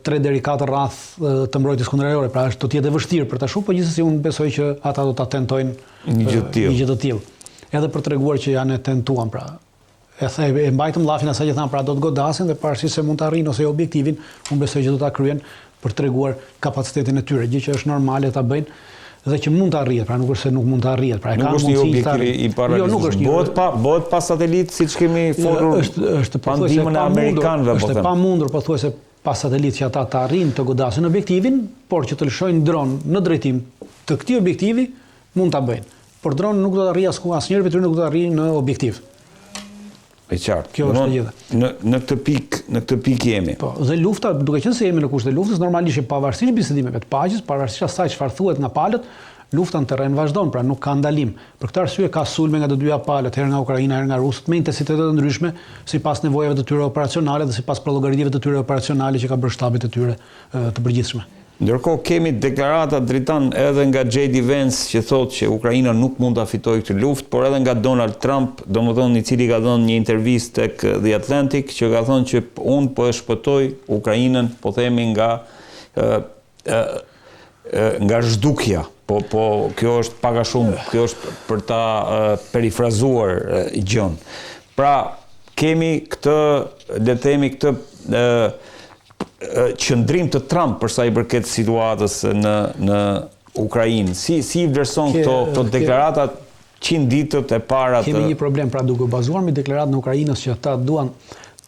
3 deri 4 rrath të mbrojtjes kundërajore, pra do të jetë vështirë për ta shoh, por gjithsesi unë besoj që ata do ta tentojnë një gjë të tillë. Edhe për treguar që janë tentuan, pra. E mbajtëm llafin asaj që thanë, pra do të godasin dhe pavarësisht se mund të arrijnë ose objektivin, unë besoj që do ta kryen për treguar kapacitetin e tyre, gjë që është normale ta bëjnë dhe që mund të arrihet, pra nuk është se nuk mund të arrihet, pra nuk është një objektiv i paralizimit. Bëhet pa satelit siç kemi folur pa ndihmën e amerikanëve, është e pamundur pothuajse pa satelit që ata të arrijnë të godasin objektivin, por që të lëshojnë dron në drejtim të këtij objektivi mund ta bëjnë. Por droni nuk do të arrijë asnjëri prej tyre nuk do të arrijë në objektiv. E qartë. Kjo është e gjitha. Në këtë pikë jemi. Po, dhe lufta, duke qenë se jemi në kushte të luftës, normalisht pavarësisht bisedimeve të paqes, pavarësisht asaj çfarë thuhet nga palët, lufta në terren vazhdon, pra nuk ka ndalim. Për këtë arsye ka sulme nga të dyja palët, herë nga Ukraina, herë nga rusët, me intensitete të ndryshme, sipas nevojave të tyre operacionale dhe sipas llogaritive të tyre operacionale që ka bërë shtabet e tyre të përgjithshme. Ndërkohë kemi deklarata dritan edhe nga J.D. Vance që thotë që Ukraina nuk mund ta fitojë këtë luftë, por edhe nga Donald Trump, domethënë i cili ka dhënë një intervistë tek The Atlantic që ka thënë që unë po e shpëtoj Ukrainën, po themi nga zhdukja. Po kjo është pak a shumë, kjo është për ta perifrazuar gjën. Pra kemi këtë, le të themi këtë qëndrim të Trump për sa i përket situatës në Ukrainë. Si i vlerëson këto deklarata 100 ditët e para të... Kemi një problem, pra duke bazuar me deklaratën e Ukrainës që ata duan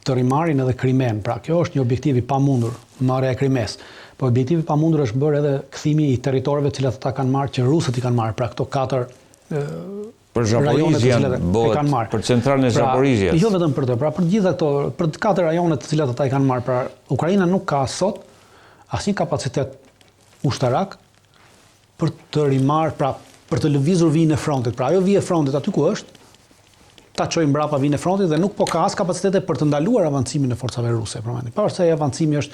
të rimarrin edhe Krimen. Pra kjo është një objektiv i pamundur, marrja e Krimes. Po objektivi i pamundur është bërë edhe kthimi i territoreve të cilat ata kanë marrë, që rusët i kanë marrë, pra këto 4 për Zaporizhjen, për centralën e Zaporizhjes. Jo vetëm për të, pra për gjitha këto, për 4 rajonet të cilat ata i kanë marrë, pra Ukraina nuk ka sot asnjë kapacitet ushtarak për të rimarrë, pra për të lëvizur vijën e frontit. Pra ajo vijë e frontit aty ku është, ta çojë mbrapa vijën e frontit dhe nuk po ka as kapacitete për të ndaluar avancimin e forcave ruse. Pavarësisht se avancimi është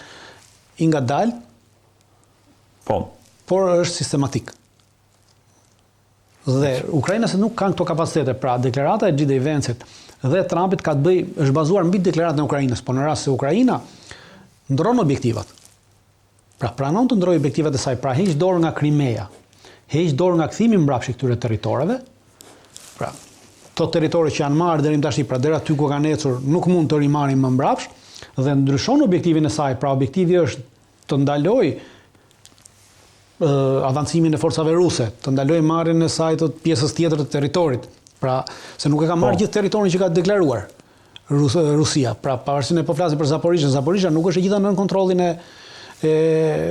i ngadalë, por është sistematik. Dhe Ukraina se nuk kanë këto kapacitete, pra deklarata e J.D. Vance-it dhe Trumpit ka të bëjë, është bazuar mbi deklaratën e Ukrainës, por në rast se Ukraina ndron objektivat. Pra pranon të ndrojë objektivat e saj, pra heq dorë nga Krimea, heq dorë nga kthimi mbrapsht i këtyre territoreve. Pra to territorë që janë marrë deri më tash, pra deri aty ku kanë ecur, nuk mund të rimarrin më mbrapsht dhe ndryshon objektivin e saj, pra objektivi është të ndalojë avancimin e forcave ruse, të ndalojë marrjen e saj të pjesës tjetër të territorit. Pra, se nuk e ka marrë gjithë territorin që ka deklaruar Rusia. Pra, pavarësisht ne po flasim për Zaporizhën, Zaporizhja nuk është e gjitha nën kontrollin e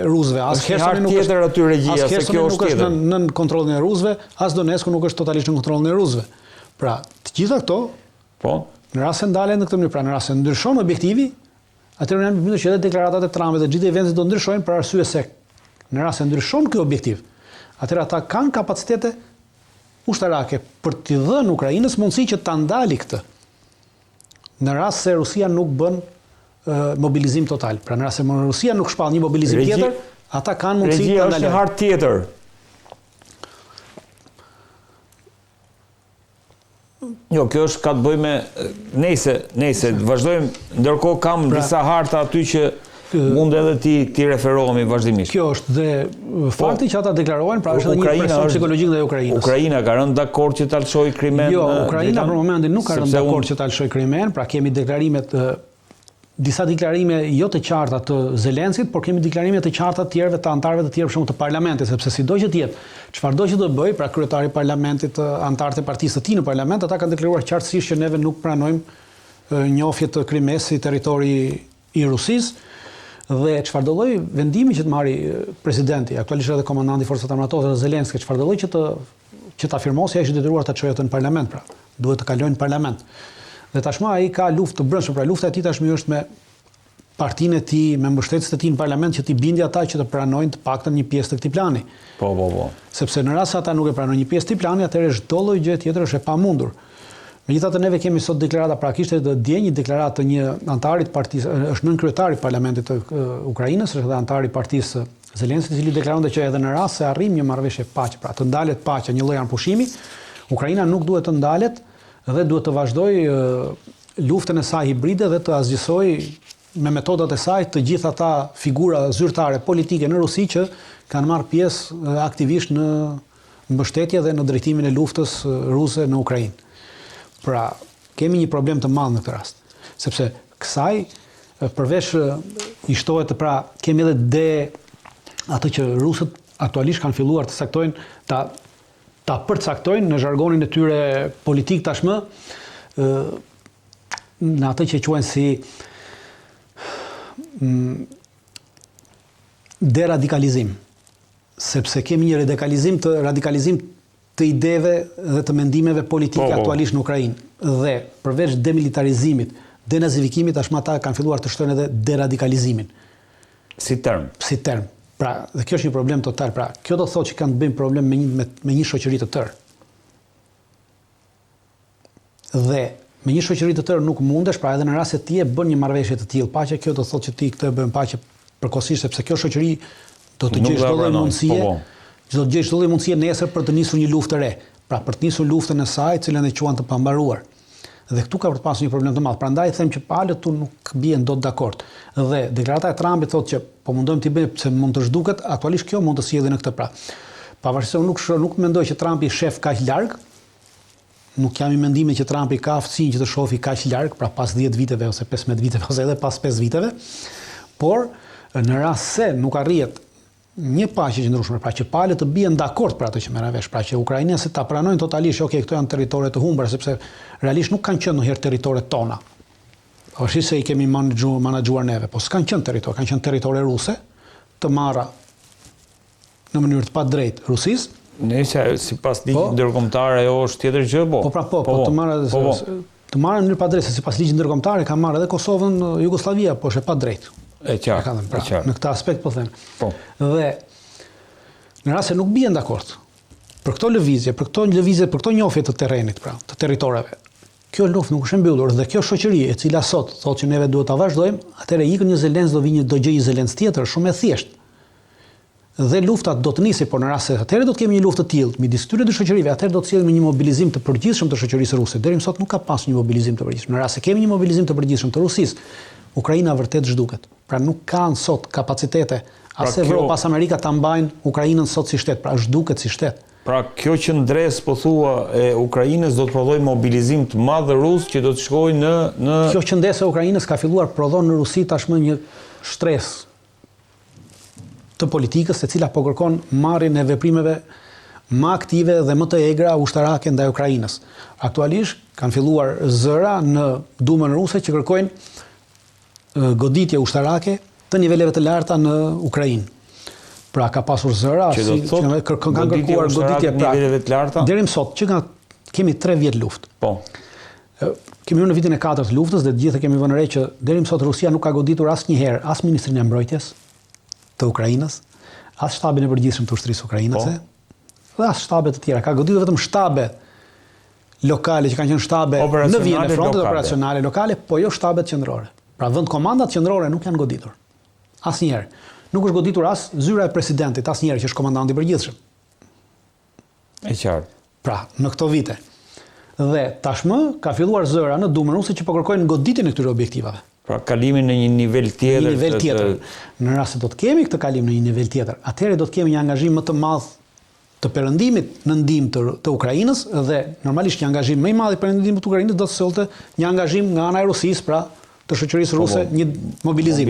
rusëve. As Kherson nuk është aty regjia, se kjo është tjetër. Nën kontrollin e rusëve, as Donetsk nuk është totalisht në kontrollin e rusëve. Pra, të gjitha këto, në rast se ndalen në këtë mënyrë, pra në rast se ndryshon objektivi, atëherë janë përmendur që edhe deklaratat e Trumpit dhe J.D. Vance do ndryshojnë për arsye se në rast se ndryshon ky objektiv, atëherë ata kanë kapacitete ushtarake për t'i dhënë Ukrainës mundësi që ta ndali këtë. Në rast se Rusia nuk bën mobilizim total, pra në rast se Rusia nuk shpall një mobilizim tjetër, ata kanë mundësi ta ndalojnë. Regjia është një hartë tjetër. Jo, kjo është ka të bëjë me nejse, vazhdojmë, ndërkohë kam disa harta aty që mund edhe ti referohemi vazhdimisht. Kjo është dhe fakti që ata deklarojnë, pra është edhe një presion psikologjik ndaj Ukrainës. Ukraina ka rënë dakord që ta lëshojë Krimen. Jo, Ukraina për momentin nuk ka rënë dakord që ta lëshojë Krimen, pra kemi disa deklarime jo të qarta të Zelenskit, por kemi deklarime të qarta të tjerëve të antarëve të tjerë për shembull të parlamentit, sepse sido që të jetë, çfarëdo që do bëj, pra kryetari i parlamentit, antarët e partisë të tij në parlament, ata kanë deklaruar qartësisht që neve nuk pranojmë njofje të Krimes si territori i Rusisë. Dhe çfarëdo lloj vendimi që të marri presidenti, aktualisht edhe komandanti i forcat armatore Zelenski, çfarëdo lloj që ta firmosë, ai është detyruar ta çojë atë në parlament, pra duhet të kalojë në parlament. Dhe tashmë ai ka luftë të brendshme, pra lufta e tij tashmë është me partinë e tij, me mbështetësit e tij në parlament që t'i bindë ata që të pranojnë të paktën një pjesë të këtij plani. Po. Sepse në rast se ata nuk e pranojnë një pjesë të këtij plani, atëherë çdo lloj gjë tjetër është e pamundur. Megjithatë neve kemi sot deklarata, pra kishte dje një deklaratë të një antarit partisë, është nën kryetari i parlamentit të Ukrainës, është edhe antari i partisë Zelenskit, i cili deklaronte që edhe në rast se arrim një marrëveshje paqe, pra të ndalet paqja, një lloj anëpushimi, Ukraina nuk duhet të ndalet dhe duhet të vazhdojë luftën e saj hibride dhe të asgjësojë me metodat e saj të gjitha ata figura zyrtare politike në Rusi që kanë marrë pjesë aktivisht në mbështetje dhe në drejtimin e luftës ruse në Ukrainë. Pra, kemi një problem të madh në këtë rast, sepse kësaj përveç i shtohet pra kemi edhe atë që rusët aktualisht kanë filluar të saktojnë, ta përcaktojnë në zhargonin e tyre politik tashmë, në atë që quajnë si deradikalizim, sepse kemi një radikalizim të ideve dhe të mendimeve politike aktualisht në Ukrainë. Dhe përveç demilitarizimit, denazifikimit, tashmë ata kanë filluar të shtojnë edhe deradikalizimin. Si term. Si term. Pra, dhe kjo është një problem total. Pra, kjo do të thotë që kanë të bëjmë problem me një shoqëri të tërë. Dhe me një shoqëri të tërë nuk mundesh, pra edhe në rast se ti e bën një marrëveshje të tillë paqe, kjo do të thotë që ti këtë bën paqe përkohësisht, sepse kjo shoqëri do të gjejë çdo lloj mundësie, do të gjejë çdo lloj mundësie nesër për të nisur një luftë të re. Pra, për të nisur luftën e saj, cilën e quan të pambaruar. Dhe këtu ka për të pasur një problem të madh. Prandaj them që palët tu nuk bien dot dakord. Dhe deklarata e Trumpit thotë që po mundojmë t'i bëjmë pse mund të zhduket, aktualisht kjo mund të sjellë në këtë pra. Pavarësisht se nuk mendoj që Trumpi shef kaq larg, nuk jam i mendimit që Trumpi ka aftësinë që të shohë kaq larg, pra pas 10 viteve ose 15 viteve ose edhe pas 5 viteve, por në rast se nuk arrihet një paqe qëndrueshme, pra që palët të bien dakord për atë që merren vesh, pra që ukrainësit ta pranojnë totalisht, okay, këto janë territore të humbura, sepse realisht nuk kanë qenë ndonjëherë territore tona. Pavarësisht se i kemi menaxhuar neve, po s'kan qenë territore, kanë qenë territore ruse, të marra në mënyrë të padrejtë Rusisë. Nëse sipas ligjit ndërkombëtar ajo është tjetër gjë, po. Po të marra në mënyrë padrejtë, sipas ligjit ndërkombëtar kanë marrë edhe Kosovën, Jugosllavia, po është e padrejtë. E qartë. Në këtë aspekt po them. Po. Dhe në rast se nuk bien dakord për këto lëvizje, për këto njohje të terrenit, pra, të territoreve. Kjo luftë nuk është e mbyllur dhe kjo shoqëri e cila sot thotë që neve duhet ta vazhdojmë, atëherë ikën një Zelenc do gjejë një Zelenc tjetër shumë e thjeshtë. Dhe lufta do të nisi, por në rast se atëherë do të kemi një luftë të tillë midis këtyre dy shoqërive, atëherë do të sjellim një mobilizim të përgjithshëm të shoqërisë ruse. Deri më sot nuk ka pasur një mobilizim të përgjithshëm. Në rast se kemi një mobilizim të përgjithshëm të Rusisë, Ukraina vërtet zhduket. Pra nuk kanë sot kapacitete as Evropa as Amerika ta mbajnë Ukrainën sot si shtet, pra zhduket si shtet. Pra kjo qëndres po thua e Ukrainës do të prodhojë mobilizim të madh rus që do të shkojë në Kjo qëndres e Ukrainës ka filluar prodhon në Rusi tashmë një stres të politikës, e cila po kërkon marrjen e veprimeve më aktive dhe më të egra ushtarake ndaj Ukrainës. Aktualisht kanë filluar zëra në Dumën ruse që kërkojnë goditje ushtarake të niveleve të larta në Ukrainë. Pra ka pasur zëra që kanë kërkuar goditje pra niveleve të larta. Deri më sot që kemi 3 vjet luftë. Po. Kemi në vitin e 4 të luftës dhe të gjithë kemi vënë re që deri më sot Rusia nuk ka goditur asnjëherë as ministrin e mbrojtjes të Ukrainës, as shtabin e përgjithshëm të ushtrisë ukrainase, dhe as shtabe të tjera. Ka goditur vetëm shtabe lokale që kanë qenë shtabe në vijën e frontit operacionale lokale, po jo shtabet qendrore. Pra vendkomandat qendrore nuk janë goditur. Asnjëherë. Nuk është goditur as zyra e presidentit, asnjëherë që është komandanti i përgjithshëm. E qartë. Pra, në këto vite. Dhe tashmë ka filluar zëra në Dumën ruse që po kërkojnë goditjen e këtyre objektivave. Pra kalimin në një nivel tjetër. Një nivel tjetër. Në rast se do të kemi këtë kalim në një nivel tjetër, atëherë do të kemi një angazhim më të madh të perëndimit në ndihmë të Ukrainës dhe normalisht një angazhim më i madh i perëndimit të Ukrainës do të sollte një angazhim nga ana e Rusisë, pra të shoqërisë ruse, një mobilizim.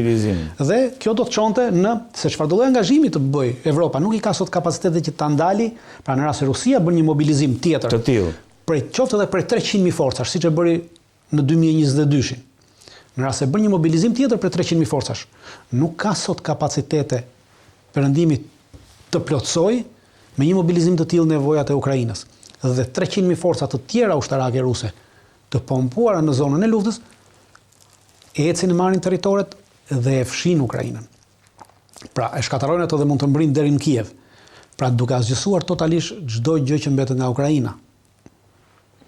Dhe kjo do të çonte në se çfarë do lloj angazhimi të bëj Evropa, nuk i ka sot kapacitetet që ta ndali, pra në rast se Rusia bën një mobilizim tjetër. Të tillë. Qoftë edhe prej 300.000 forcash, siç e bëri në 2022-shin. Në rast se bën një mobilizim tjetër për 300.000 forcash, nuk ka sot kapacitete perëndimi të plotësoj me një mobilizim të tillë nevojat e Ukrainës. Dhe 300.000 forca të tjera ushtarake ruse të pompuara në zonën e luftës ecin e marrin territoret dhe e fshin Ukrainën. Pra e shkatarojnë ato dhe mund të mbrin deri në Kiev. Pra duke asgjësuar totalisht çdo gjë që mbetet nga Ukraina.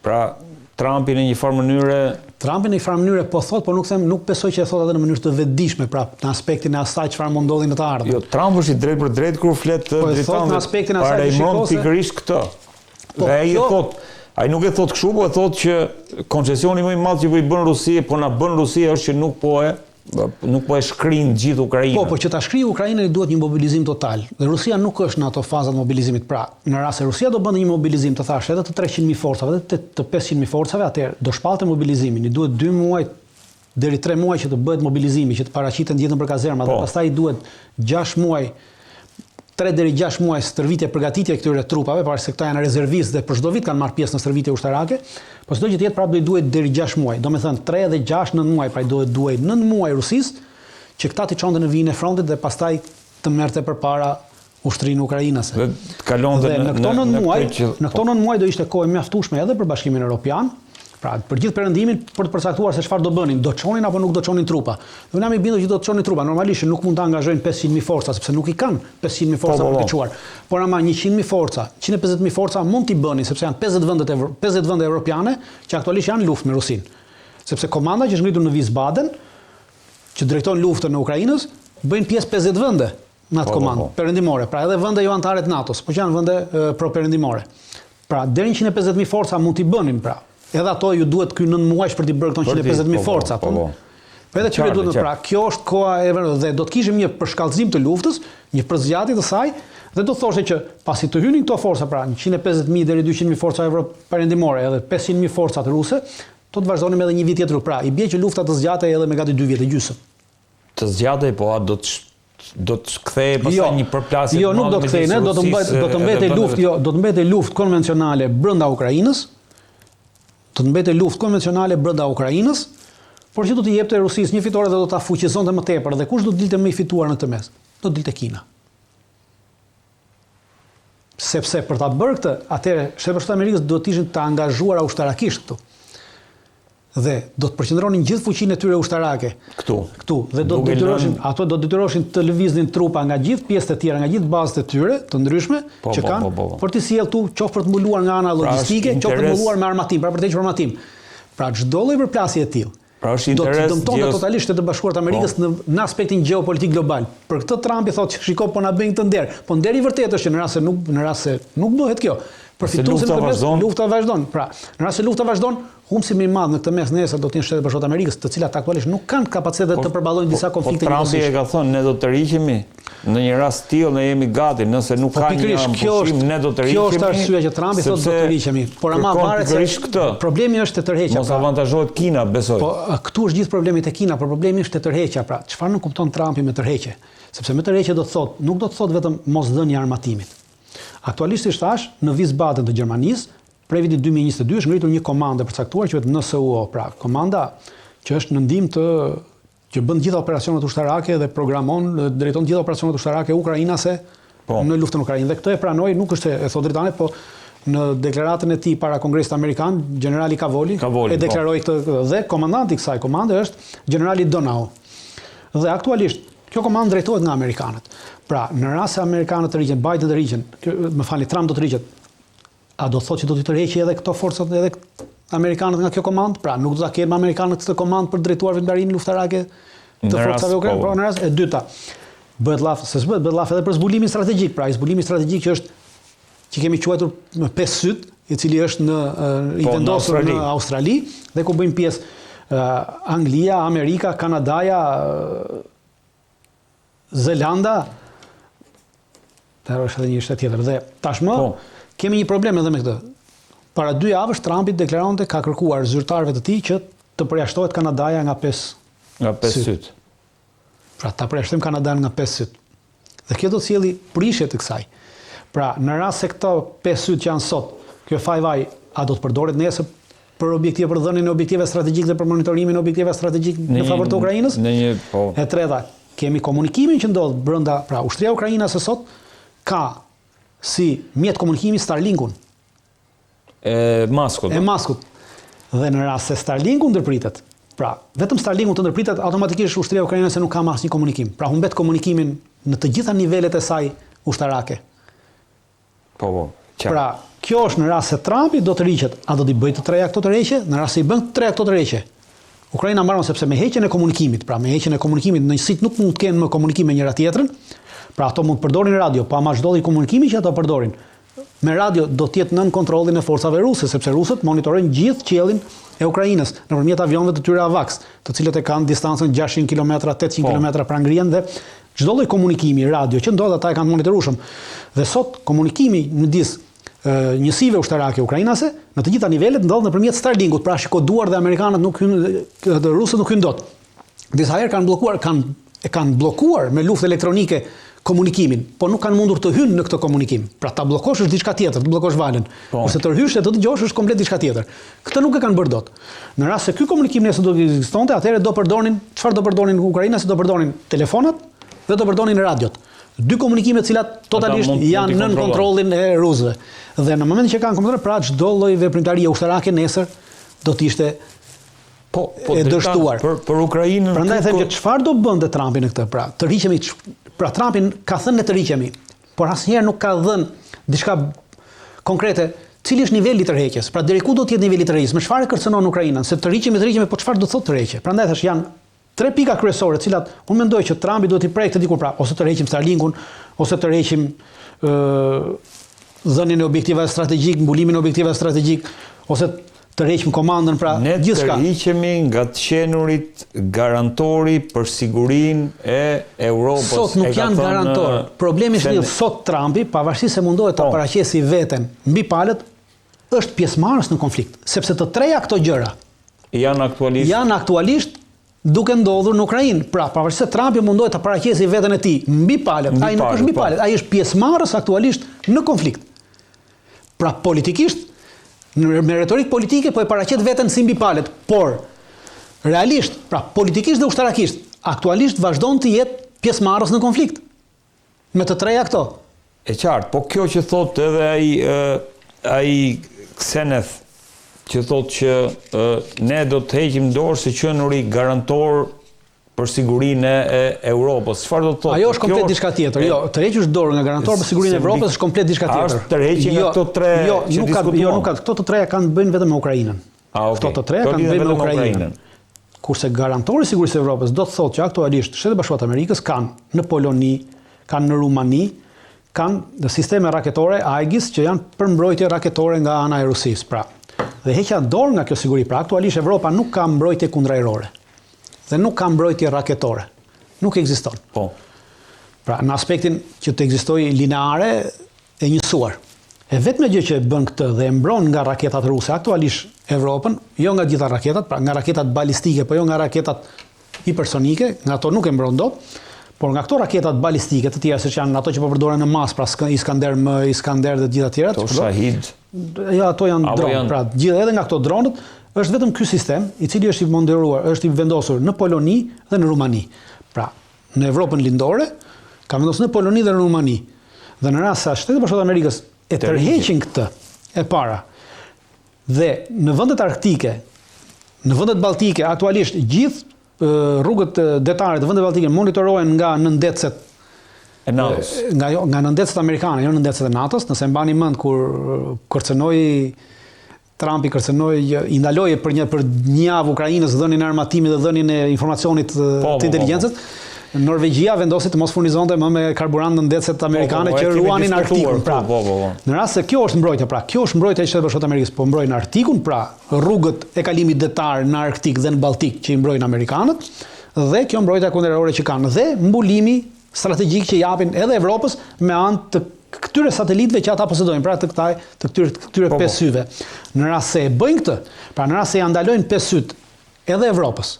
Pra Trumpi në një farë mënyre po thot, por nuk besoj që e thot atë në mënyrë të vetëdijshme, pra në aspektin e asaj çfarë mund ndodhi në të ardhmen. Jo, Trump është i drejtë për drejtë kur flet në aspektin e asaj pikërisht këtë. Dhe ai nuk e thot kështu, po e thot që koncesioni më i madh që po i bën Rusia, po na bën Rusia është që nuk po e nuk po e shkrin gjithë Ukrainën. Po që ta shkrijë Ukrainën i duhet një mobilizim total. Dhe Rusia nuk është në ato fazat mobilizimit. Pra, në rast se Rusia do bënte një mobilizim, të thash, edhe të 300.000 forcave, edhe të 500.000 forcave, atëherë do shpallte mobilizimin. I duhet 2 muaj deri 3 muaj që të bëhet mobilizimi, që të paraqiten gjithë nëpër kazerma, dhe pastaj i duhet 6 muaj 3 deri 6 muaj stërvitje përgatitje këtyre trupave, para se këta janë rezervistë dhe për çdo vit kanë marrë pjesë në stërvitje ushtarake, po çdo gjë tjetër prapë do i duhet deri 6 muaj. Domethënë 3 dhe 6 9 muaj, pra i duhet 9 muaj Rusisë që këta të çonte në vijin e frontit dhe pastaj të merrte përpara ushtrinë ukrainase. Dhe kalonte në këto 9 muaj do ishte kohë e mjaftueshme edhe për Bashkimin Evropian. Pra, për gjithë perëndimin për të përcaktuar se çfarë do bënin, do çonin apo nuk do çonin trupa. Dhe unë jam i bindur që do të çonin trupa. Normalisht nuk mund të angazhojnë 500.000 forca, sepse nuk i kanë 500.000 forca për të çuar. Por ama 100.000 forca, 150.000 forca mund t'i bënin, sepse janë 50 vende evropiane që aktualisht janë në luftë me Rusinë. Sepse komanda që është ngritur në Wiesbaden, që drejton luftën në Ukrainës, bëjnë pjesë 50 vende në atë komandë perëndimore. Pra edhe vende jo anëtare të NATO-s, por që janë vende pro-perëndimore. Pra deri 150.000 forca mund t'i bënin pra. Edhe ato ju duhet ky 9 muaj për t'i bërë këto 150.000 forca. Po edhe çfarë duhet pra, kjo është koha e dhe do të kishim një përshkallëzim të luftës, një përzgjatje të saj, dhe do thoshte që pasi të hynin këto forca, pra 150.000 deri 200.000 forca perëndimore, edhe 500.000 forca të ruse, do të vazhdonim edhe një vit tjetër. Pra, i bie që lufta të zgjatej edhe me gati 2 vjet e gjysmë. Të zgjatej, po do të kthehej pastaj një përplasje. Jo, nuk do të kthehej, do të mbetej luftë konvencionale brenda Ukrainës. Do të mbetej luftë konvencionale brenda Ukrainës, por që do t'i jepte Rusisë një fitore dhe do ta fuqizonte më tepër. Dhe kush do të dilte më i fituar në këtë mes? Do të dilte Kina. Sepse për ta bërë këtë, atëherë Shtetet Amerikës do të ishin të angazhuara ushtarakisht këtu. Dhe do të përqendronin gjithë fuqinë e tyre ushtarake këtu. Dhe do të detyroshin të lëviznin trupa nga gjithë pjesët e tjera, nga gjithë bazët e tyre të ndryshme që kanë për të sjellë këtu, qoftë për të mbuluar nga ana logjistike, qoftë për të mbuluar me armatim, pra për të hequr armatim. Pra çdo lloj përplasje e tillë do të dëmtonte totalisht Shtetet Bashkuara të Amerikës në aspektin gjeopolitik global. Për këtë Trumpi thotë që shiko po na bëjnë këtë nder. Po nderi i vërtetë është që në rast se nuk bëhet kjo, përfituesin e mes lufta vazhdon. Pra, në rast se lufta vazhdon, humsi më i madh në këtë mes nesër do të jenë Shtetet Bashkuara të Amerikës, të cilat aktualisht nuk kanë kapacitet të përballojnë disa konflikte njëkohësisht. Trumpi e ka thënë ne do të rriqemi në një rast tillë, ne jemi gati, nëse nuk ka një ampushim, ne do të rriqemi. Kjo është arsyeja që Trumpi thotë do të rriqemi. Por ama varet se problemi është te tërheqja. Mos avantazhohet Kina, besoj. Po këtu është gjithë problemi te Kina, por problemi është te tërheqja. Pra, çfarë nuk kupton Trumpi me tërheqje? Sepse me tërheqje do të thotë, nuk do të thotë vetëm mosdhënia e armatimit. Aktualisht si thash, në Wiesbaden të Gjermanisë, prej vitit 2022 është ngritur një komandë përcaktuar që quhet NSUO, pra komanda që është në ndihmë që bën gjitha operacionet ushtarake dhe programon, drejton gjitha operacionet ushtarake ukrainase në luftën në Ukrainë. Dhe këtë e pranoi, nuk është e thotë drejtane, po në deklaratën e tij para Kongresit Amerikan, generali Cavoli e deklaroi këtë dhe komandanti i kësaj komande është generali Donau. Dhe aktualisht kjo komandë drejtohet nga amerikanët. Pra, në rast se amerikanët të rriqen, Biden të rriqen, Trump do të rriqet, a do të thotë që do të tërheqë edhe këto forcat edhe amerikanët nga kjo komandë? Pra, nuk do ta kenë amerikanët këtë komandë për drejtuar vendbarimin luftarake të forcave ukrainase. Pra, në rast e dyta, bëhet llaf, se s'bëhet llaf edhe për zbulimin strategjik. Pra, zbulimi strategjik që kemi quajtur 5 syt, i cili është i vendosur në Australi dhe ku bëjnë pjesë Anglia, Amerika, Kanadaja, Zelanda, është edhe një shtet tjetër. Dhe tashmë kemi një problem edhe me këtë. Para 2 javësh Trumpi deklaronte ka kërkuar zyrtarëve të tij që të përjashtohet Kanadaja nga 5 syt. Pra ta përjashtojmë Kanadanë nga 5 syt. Dhe kjo do të sjellë prishje të kësaj. Pra në rast se këto 5 syt që janë sot, kjo fajvaj a do të përdoret nesër për objektive për dhënien e objektive strategjike dhe për monitorimin e objektive strategjike në favor të Ukrainës? E treta, kemi komunikimin që ndodh brenda, pra ushtria ukrainase sot ka si mjet komunikimi Starlinkun. E maskut. Dhe në rast se Starlinku ndërpritet, pra vetëm Starlinku të ndërpritet, automatikisht ushtria ukrainase nuk ka asnjë komunikim. Pra humbet komunikimin në të gjitha nivelet e saj ushtarake. Pra kjo është në rast se Trumpi do të rriqet, a do t'i bëjë të treja këto tërheqje? Në rast se i bën të treja këto tërheqje, Ukraina mbaron sepse me heqjen e komunikimit, pra me heqjen e komunikimit në një sit nuk mund të kenë më komunikim me njëra tjetrën. Pra ato mund të përdorin radio, pa ama çdo lloj komunikimi që ato përdorin. Me radio do të jetë nën kontrollin e forcave ruse, sepse rusët monitorojnë gjithë qiellin e Ukrainës nëpërmjet avionëve të tyre AVAX, të cilët e kanë distancën 600 km, 800 km pra ngrihen dhe çdo lloj komunikimi radio që ndodh ata e kanë monitoruar. Dhe sot komunikimi midis njësive ushtarake ukrainase në të gjitha nivelet ndodh nëpërmjet Starlinkut, pra shikoduar dhe amerikanët nuk hyn, rusët nuk hyn dot. Disa herë kanë bllokuar me luftë elektronike komunikimin, po nuk kanë mundur të hynë në këtë komunikim. Pra ta bllokosh është diçka tjetër, të bllokosh valën. Ose të rhysh e të dëgjosh është komplet diçka tjetër. Këtë nuk e kanë bërë dot. Në rast se ky komunikim nëse do të ekzistonte, atëherë çfarë do përdorin ukrainasët, do përdorin telefonat dhe do përdorin radiot. Dy komunikime të cilat totalisht janë nën kontrollin e rusëve. Dhe në momentin që kanë komentuar, pra çdo lloj veprimtarie ushtarake nesër do të ishte e dështuar. Për Ukrainën. Prandaj them që çfarë do bënte Trumpi në këtë? Pra, të rriqemi. Pra Trumpi ka thënë ne të rriqemi, por asnjëherë nuk ka dhënë diçka konkrete. Cili është niveli i tërheqjes? Pra deri ku do të jetë niveli i tërheqjes? Me çfarë kërcënon Ukrainën? Se të rriqemi, po çfarë do të thotë tërheqje? Prandaj thash janë 3 pika kryesore, të cilat unë mendoj që Trumpi duhet i prekte dikur, pra ose tërheqim Starlinkun, ose tërheqim dhënien e objektivave strategjik, mbulimin e objektivave strategjik, ose tërheqim komandën, pra gjithçka. Ne tërhiqemi nga të qenurit garantori për sigurinë e Europës. Sot nuk janë garantor. Problemi është që sot Trumpi, pavarësisht se mundohet ta paraqesë veten mbi palët, është pjesëmarrës në konflikt, sepse të treja këto gjëra janë aktualisht duke ndodhur në Ukrainë. Pra, pavarësisht se Trumpi mundohet ta paraqesë veten e tij mbi palët, ai nuk është mbi palët, ai është pjesëmarrës aktualisht në konflikt. Pra, politikisht me retorik politike po e paraqet veten si mbi palët, por realisht, pra politikisht dhe ushtarakisht, aktualisht vazhdon të jetë pjesëmarrës në konflikt. Me të treja këto. E qartë, po kjo që thotë edhe ai Kseneth, që thotë që ne do të heqim dorë si qenuri garantor për sigurinë e Europës. Çfarë do të thotë? Ajo është komplet diçka tjetër. Jo, të heqësh dorë nga garantor për sigurinë e Evropës është komplet diçka tjetër. Është tërheqje nga këto tre që diskutuam. Jo, nuk ka. Këto të treja kanë të bëjnë vetëm me Ukrainën. Këto të treja kanë të bëjnë me Ukrainën. Kurse garantori i sigurisë së Evropës do të thotë që aktualisht Shtetet Bashkuara të Amerikës kanë në Poloni, kanë në Rumani, kanë sisteme raketore Aegis që janë për mbrojtje raketore nga ana e Rusisë. Pra, dhe heqja dorë nga kjo siguri. Pra, aktualisht Evropa nuk ka mbrojtje kundërajrore. Dhe nuk ka mbrojtje raketore. Nuk ekziston. Po. Pra, në aspektin që të ekzistojë lineare e njësuar. E vetme gjë që bën këtë dhe e mbron nga raketat ruse aktualisht Evropën, jo nga gjitha raketat, pra nga raketat balistike, po jo nga raketat hipersonike, nga ato nuk e mbron dot, por nga këto raketat balistike të tjera, siç janë ato që po përdoren në masë, pra Iskander M, Iskander dhe të gjitha tjerat. Ato Shahid. Ja, ato janë dronë. Pra, edhe nga këto dronët është vetëm ky sistem i cili është i monderuar, është i vendosur në Poloni dhe në Rumani. Pra, në Evropën lindore, ka vendosur në Poloni dhe në Rumani. Dhe në rast se Shtetet Bashkuara të Amerikës e tërheqin këtë e para, dhe në vendet arktike, në vendet balltike, aktualisht gjithë rrugët detare të vendeve balltike monitorohen nga nëndecet e NATO-s. Nga nëndecet amerikane, jo nëndecet e NATO-s, nëse mbani mend kur kërcënoi Trumpi i ndaloi për një javë Ukrainës dhënien e armatimit dhe dhënien e informacionit të inteligjencës. Norvegjia vendosi të mos furnizonte më me karburant nëndecet amerikane që ruanin Arktikun. Pra, në rast se kjo është mbrojtja, pra kjo është mbrojtja e Shtetit Bashkuar të Amerikës, po mbrojnë Arktikun, pra rrugët e kalimit detar në Arktik dhe në Balltik që i mbrojnë amerikanët, dhe kjo mbrojtja kundërore që kanë, dhe mbulimi strategjik që japin edhe Evropës me anë të këtyre satelitëve që ata posedojnë, pra të këtyre 5 syve. Në rast se e bëjnë këtë, pra në rast se ja ndalojnë 5 syt edhe Evropës,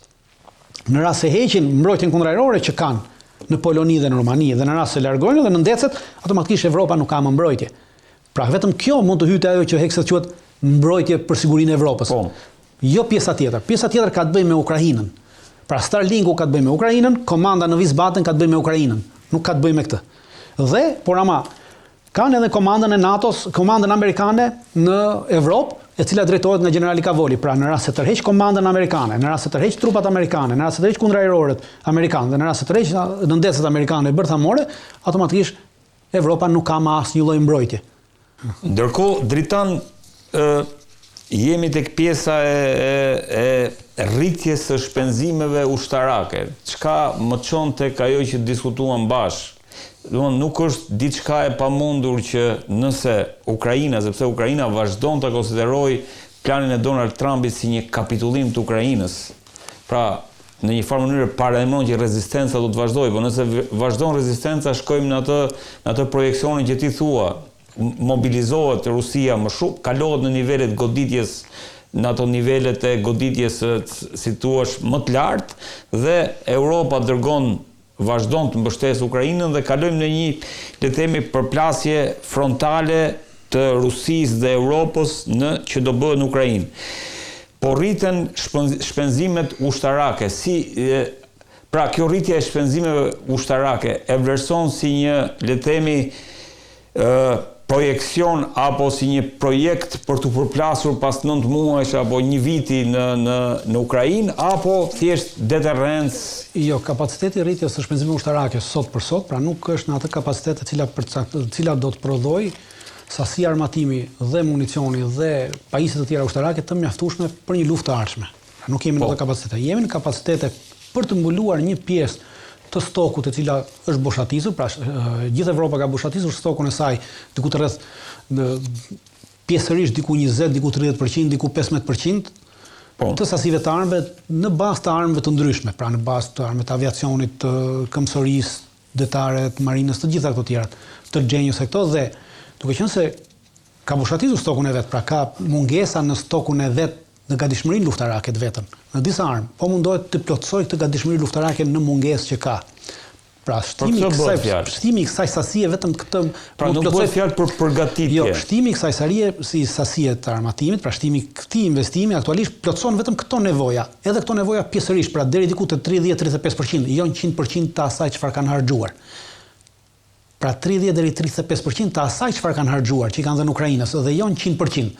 në rast se heqin mbrojtjen kundërore që kanë në Poloni dhe në Rumani, dhe në rast se largojnë dhe nëndecet, automatikisht Evropa nuk ka më mbrojtje. Pra vetëm kjo mund të hyjë ajo që hekset quhet mbrojtje për sigurinë e Evropës. Jo pjesa tjetër. Pjesa tjetër ka të bëjë me Ukrainën. Pra Starlinku ka të bëjë me Ukrainën, komanda në Wiesbaden ka të bëjë me Ukrainën. Nuk ka të bëjë me këtë. Dhe, por ama, kanë edhe komandën e NATO-s, komandën amerikane në Evropë, e cila drejtohet nga generali Cavoli. Pra në rast se tërheq komandën amerikane, në rast se tërheq trupat amerikane, në rast se tërheq kundërajrorët amerikanë, dhe në rast se tërheq nëndecet amerikane bërthamore, automatikisht Evropa nuk ka më asnjë lloj mbrojtje. Ndërkohë, Dritan, jemi tek pjesa e rritjes së shpenzimeve ushtarake. Çka më çon tek ajo që diskutuam bashkë? Nuk është diçka e pamundur që nëse Ukraina, sepse Ukraina vazhdon të konsideroj planin e Donald Trumpit si një kapitullim të Ukrainës. Pra, në një farë mënyrë paralajmëron që rezistenca do të vazhdojë, por nëse vazhdon rezistenca, shkojmë në atë projeksionin që ti thua, mobilizohet Rusia më shumë, kalohet në nivelet goditjes, në ato nivelet e goditjes, si thuash, më të lartë, dhe Europa vazhdon të mbështesë Ukrainën dhe kalojmë në një, le të themi, përplasje frontale të Rusisë dhe Europës që do bëhet në Ukrainë. Po rriten shpenzimet ushtarake. Pra, kjo rritje e shpenzimeve ushtarake e vlerëson si një, le të themi, projekcion apo si një projekt për të përplasur pas 9 muajsh apo një viti në Ukrainë, apo thjesht deterrencë? Jo, kapaciteti rritjes së shpenzimeve ushtarake sot për sot, pra nuk është në atë kapacitet e cila do të prodhoj sasi armatimi dhe municioni dhe pajisjet të tjera ushtarake të mjaftueshme për një luftë të ardhshme. Nuk jemi në atë kapacitete. Jemi në kapacitete për të mbuluar një pjesë të stokut e cila është boshatisur, pra gjithë Evropa ka boshatisur stokun e saj diku të rreth pjesërisht diku 20, diku 30%, diku 15%, të sasive të armëve në bazë të armëve të ndryshme, pra në bazë të armëve të aviacionit, të këmbësorisë, detare, të marinës, të gjitha këto tjera, të xhenjës e këto, dhe duke qenë se ka boshatisur stokun e vet, pra ka mungesa në stokun e vet në gatishmërinë luftarake të vetën, në disa armë, po mundohet të plotësoj këtë gatishmëri luftarake në mungesë që ka. Pra, shtimi i kësaj sasie vetëm këtë... Pra, nuk bëhet fjalë për përgatitje. Jo, shtimi i kësaj sasie të armatimit, pra shtimi këtij investimi aktualisht plotëson vetëm këto nevoja, edhe këto nevoja pjesërisht, pra deri diku te 30-35%, jo 100% të asaj çfarë kanë harxuar. Pra 30 deri 35% të asaj çfarë kanë harxuar, që i kanë dhënë Ukrainës, dhe jo 100%.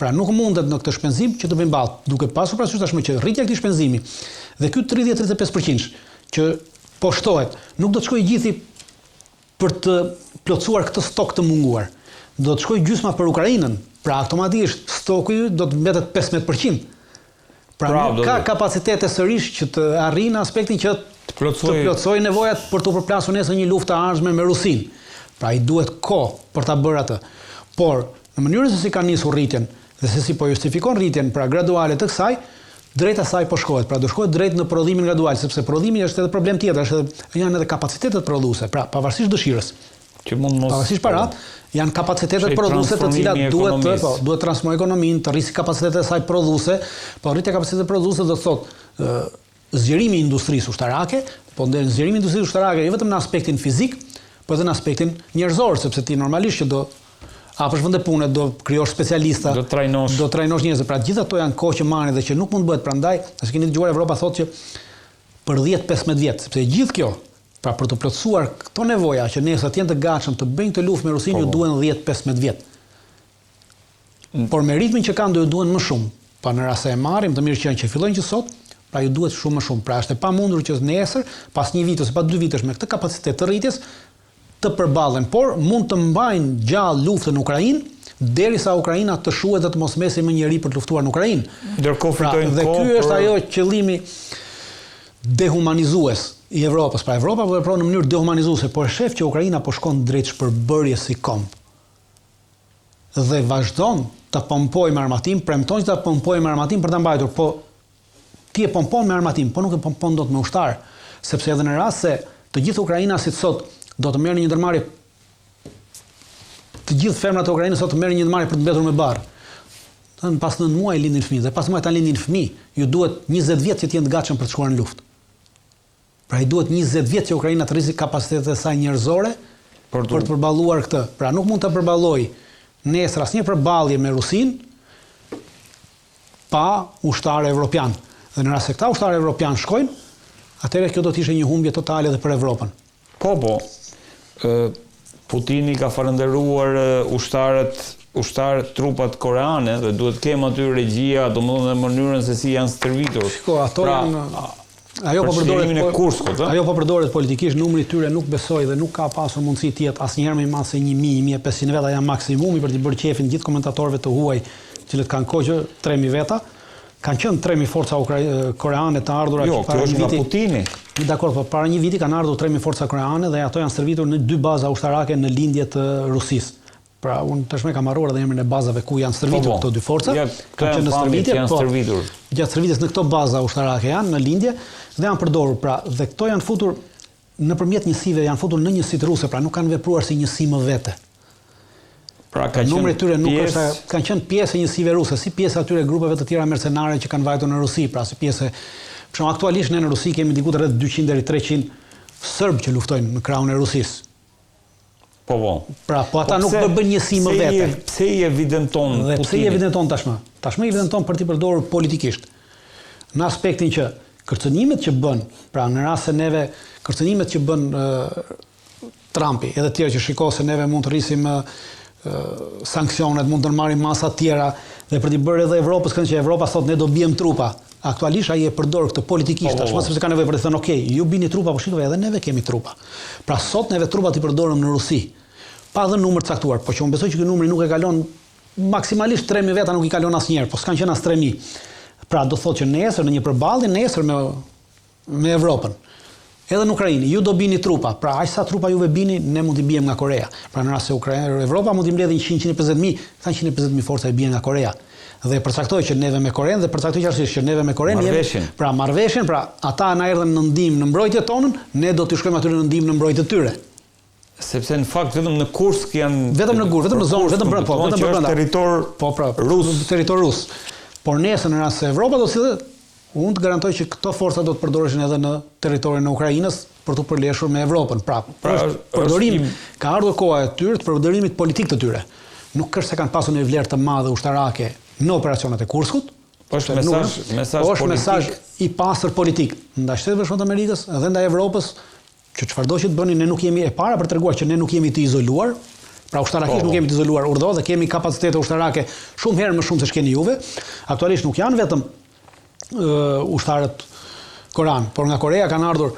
Pra nuk mundet në këtë shpenzim që të bëjmë ballë, duke pasur parasysh tashmë që rritja e këtij shpenzimi dhe ky 30-35% që po shtohet, nuk do të shkojë gjithi për të plotësuar këtë stok të munguar. Do të shkojë gjysma për Ukrainën, pra automatikisht stoku do të mbetet 15%. Pra nuk ka kapacitete sërish që të arrijë aspektin që të plotësoj nevojat për të përplasur nesër një luftë të ardhshme me Rusinë. Pra i duhet kohë për ta bërë atë. Por në mënyrën se si ka nisur rritjen dhe se si po justifikon rritjen pra graduale të kësaj, drejt asaj po shkohet. Pra do shkohet drejt në prodhimin gradual, sepse prodhimi është edhe problem tjetër, janë edhe kapacitetet prodhuese, pra pavarësisht dëshirës. Pavarësisht parat, janë kapacitetet prodhuese të cilat duhet transformoj ekonominë, të rrisi kapacitetet e saj prodhuese, po rritja kapacitetet prodhuese do të thotë zgjerimi i industrisë ushtarake, po zgjerimi i industrisë ushtarake jo vetëm në aspektin fizik, po edhe në aspektin njerëzor, sepse ti normalisht që do hapësh vende pune, do krijosh specialista, do trajnosh njerëz. Pra gjithë ato janë kohë që marrin dhe që nuk mund të bëhet, prandaj, as keni dëgjuar Evropa thotë që për 10-15 vjet, sepse gjithë kjo, pra për të plotësuar këto nevoja që nesër të jenë të gatshëm të bëjnë këtë luftë me Rusinë, ju duhen 10-15 vjet. Por me ritmin që kanë do ju duhen më shumë. Pa në rast se e marrim të mirë që fillojnë që sot, pra ju duhet shumë më shumë. Pra është e pamundur që nesër, pas një viti ose pas 2 vitesh me këtë kapacitet të rritjes, të përballen, por mund të mbajnë gjallë luftën në Ukrainë, derisa Ukraina të shuhet dhe të mos mesi më njëri për të luftuar në Ukrainë. Ndërkohë fitojnë kohë. Dhe ky është ajo qëllimi dehumanizues i Evropës. Pra Evropa po vepron në mënyrë dehumanizuese, por shef që Ukraina po shkon drejt shpërbërjes si komb. Dhe vazhdon të pompojë me armatim, premton që ta pompojë me armatim për ta mbajtur, po ti e pompon me armatim, po nuk e pompon dot me ushtar, sepse edhe në rast se të gjithë ukrainasit sot do të merrni një ndërmarrje, të gjithë femrat e Ukrainës sot të merrin një ndërmarrje për të mbetur me barr. Pas 9 muaj lindin fëmijë, dhe pas muaj ta lindin fëmijë, ju duhet 20 vjet që të jenë të gatshëm për të shkuar në luftë. Pra i duhet 20 vjet që Ukraina të rrisë kapacitetet e saj njerëzore për të përballuar këtë. Pra nuk mund të përballojë nesër asnjë përballje me Rusinë pa ushtarë evropian. Dhe në rast se këta ushtarë evropian shkojnë, atëherë kjo do të ishte një humbje totale edhe për Evropën. Po, Putini ka falënderuar ushtarët trupat koreane dhe duhet të kemë aty regjia, domethënë në mënyrën se si janë stërvitur. Shiko, ato janë ajo po përdoret politikisht, numri i tyre nuk besoj dhe nuk ka pasur mundësi të jetë asnjëherë më i madh se 1000-1500 veta, janë maksimumi për të bërë qefin gjithë komentatorëve të huaj, cilët kanë kohë që 3000 veta. Kanë qenë 3000 forca koreane të ardhura që para një viti. Putini. Dakor, po para një viti kanë ardhur 3000 forca koreane dhe ato janë servitur në 2 baza ushtarake në lindje të Rusisë. Pra, unë tashmë kam harruar edhe emrin e bazave ku janë stërvitur këto dy forca. Kanë qenë në stërvitje, janë stërvitur. Gjatë stërvitjes në këto baza ushtarake janë në lindje dhe janë përdorur. Pra, dhe këto janë futur nëpërmjet njësive, janë futur në njësitë ruse, pra nuk kanë vepruar si njësi më vete. Pra numri i tyre nuk është, kanë qenë pjesë e njësive ruse, si pjesë atyre grupeve të tjera mercenare që kanë vajtur në Rusi, pra si pjesë. Për shembull, aktualisht ne në Rusi kemi diku rreth 200 deri 300 serb që luftojnë në krahun e Rusisë. Pra, po ata nuk bën njësi më vete. Pse i evidenton Putinit? Dhe pse i evidenton tashmë? Tashmë i evidenton për t'i përdorur politikisht. Në aspektin që kërcënimet që bën, pra në rast se neve kërcënimet që bën Trumpi, edhe tjerë që shiko se neve mund të rrisim sanksionet, mund të marrim masa të tjera dhe për t'i bërë edhe Evropës, kënd që Evropa thot ne do bijmë trupa. Aktualisht ai e përdor këtë politikisht tashmë sepse ka nevojë për të thënë okay, ju bini trupa, po shikoj edhe neve kemi trupa. Pra sot neve trupat i përdorëm në Rusi. Pa dhënë numër të caktuar, po që unë besoj që ky numri nuk e kalon maksimalisht 3000 veta, nuk i kalon asnjëherë, po s'kan qenë as 3000. Pra do thotë që nesër në një përballje nesër me Evropën, edhe në Ukrainë, ju do bini trupa. Pra aq sa trupa juve bini, ne mund t'i bijmë nga Korea. Pra në rast se Evropa mund t'i mbledhë 100-150.000, këta 150.000 forca i bien nga Korea. Dhe përcaktoi që neve me Korenë dhe përcaktoi qartësisht që neve me Korenë jemi marrëveshjen, pra ata na erdhën në ndihmë në mbrojtjen tonën, ne do t'i shkojmë aty në ndihmë në mbrojtjen e tyre. Sepse në fakt vetëm në Kursk janë vetëm në zonë, vetëm brenda territor rus. Por nesër në rast se Evropa do sillet, unë të garantoj që këto forca do të përdoreshin edhe në territorin e Ukrainës për të përleshur me Evropën. Pra përdorim ka ardhur koha e tyre të përdorimit politik të tyre. Nuk është se kanë pasur një vlerë të madhe ushtarake në operacionet e Kurskut. Është mesazh i pastër politik ndaj Shteteve Bashkuara të Amerikës dhe ndaj Evropës, që çfarëdo që të bëni, ne nuk jemi e para për treguar që ne nuk jemi të izoluar. Pra ushtarakisht nuk jemi të izoluar urdhë dhe kemi kapacitete ushtarake shumë herë më shumë se ç'keni juve. Aktualisht nuk janë vetëm ushtarët korean, por nga Korea kanë ardhur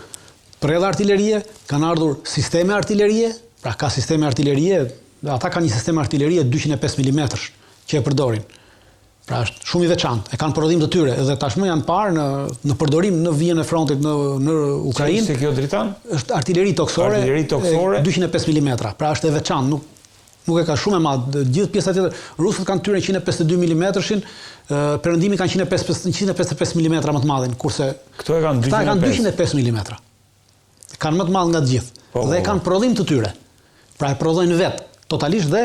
prella artillerie, kanë ardhur sisteme artillerie, pra ka sisteme artillerie, ata kanë një sistem artillerie 205 mm që e përdorin. Pra është shumë i veçantë, e kanë prodhim të tyre dhe tashmë janë parë në përdorim në vijën e frontit në Ukrainë. Si kjo dritan? Është artilleri toksore 205 mm. Pra është e veçantë, nuk e ka shumë e madh. Gjithë pjesa tjetër, rusët kanë tyre 152 mm-shin, perëndimi kanë 155 mm më të madhin, kurse këto e kanë 205 mm. Kanë më të madh nga të gjithë dhe kanë prodhim të tyre. Pra e prodhojnë vetë totalisht dhe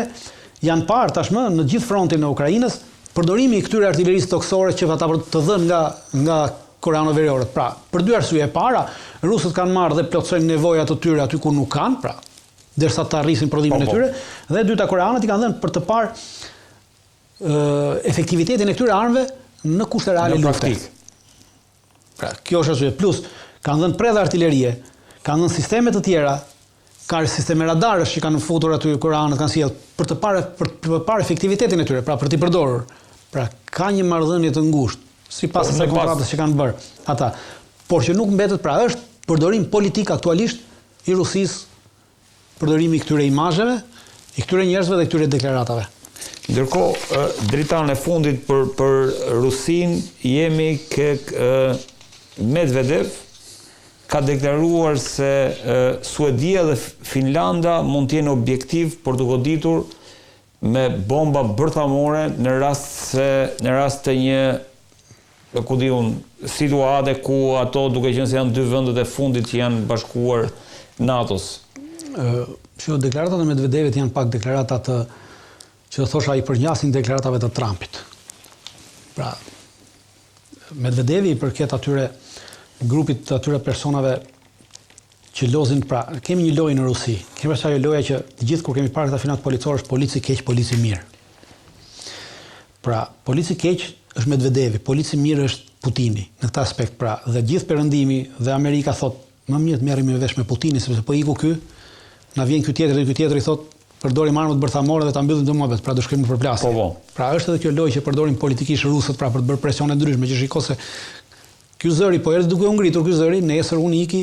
janë parë tashmë në gjithë frontin e Ukrainës përdorimi i këtyre artillerisë toksore që ata të dhënë nga koreano-veriorët. Pra, për dy arsye. E para, rusët kanë marrë dhe plotësojnë nevojat të tyre aty ku nuk kanë, pra, derisa të arrisin prodhimin e tyre, dhe dyta koreanët i kanë dhënë për të parë efektivitetin e këtyre armëve në kushte reale lufte. Pra, kjo është arsye. Plus, kanë dhënë predha artillerie, kanë dhënë sisteme të tjera, ka sisteme radarësh që kanë futur aty koreanët kanë sjell për të parë efektivitetin e tyre, pra për t'i përdorur. Pra ka një marrëdhënie të ngushtë sipas asaj kontratës që kanë bërë ata. Por që nuk mbetet, pra është përdorim politik aktualisht i Rusisë, përdorimi i këtyre imazheve, i këtyre njerëzve dhe këtyre deklaratave. Ndërkohë, dritan e fundit për Rusinë jemi ke Medvedev ka deklaruar se Suedia dhe Finlanda mund të jenë objektiv për të goditur me bomba bërthamore në rast të një situate ku ato duke qenë se janë dy vendet e fundit që janë bashkuar NATO-s. Deklaratat e Medvedevit janë pak deklaratat që do thosha i përngjasin deklaratave të Trumpit. Pra, Medvedevi i përket atyre grupit të atyre personave që lozin, pra, kemi një lojë në Rusi. Kemi pasur ajo loja që të gjithë kur kemi parë këta filmat policorë është polici keq, polici mirë. Pra, polici keq është Medvedevi, polici mirë është Putini në këtë aspekt. Pra, dhe gjithë perëndimi dhe Amerika thot, më mirë të merremi vesh me Putinin sepse po iku ky, na vjen ky tjetër i thot, përdorim armët bërthamore dhe ta mbyllim të muhabet, pra do shkojmë në përplasje. Pra, është edhe kjo lojë që përdorin politikisht rusët pra për të bërë presione ndryshme, që shiko se ky zëri po erdhi duke u ngritur ky zëri, nesër unë iki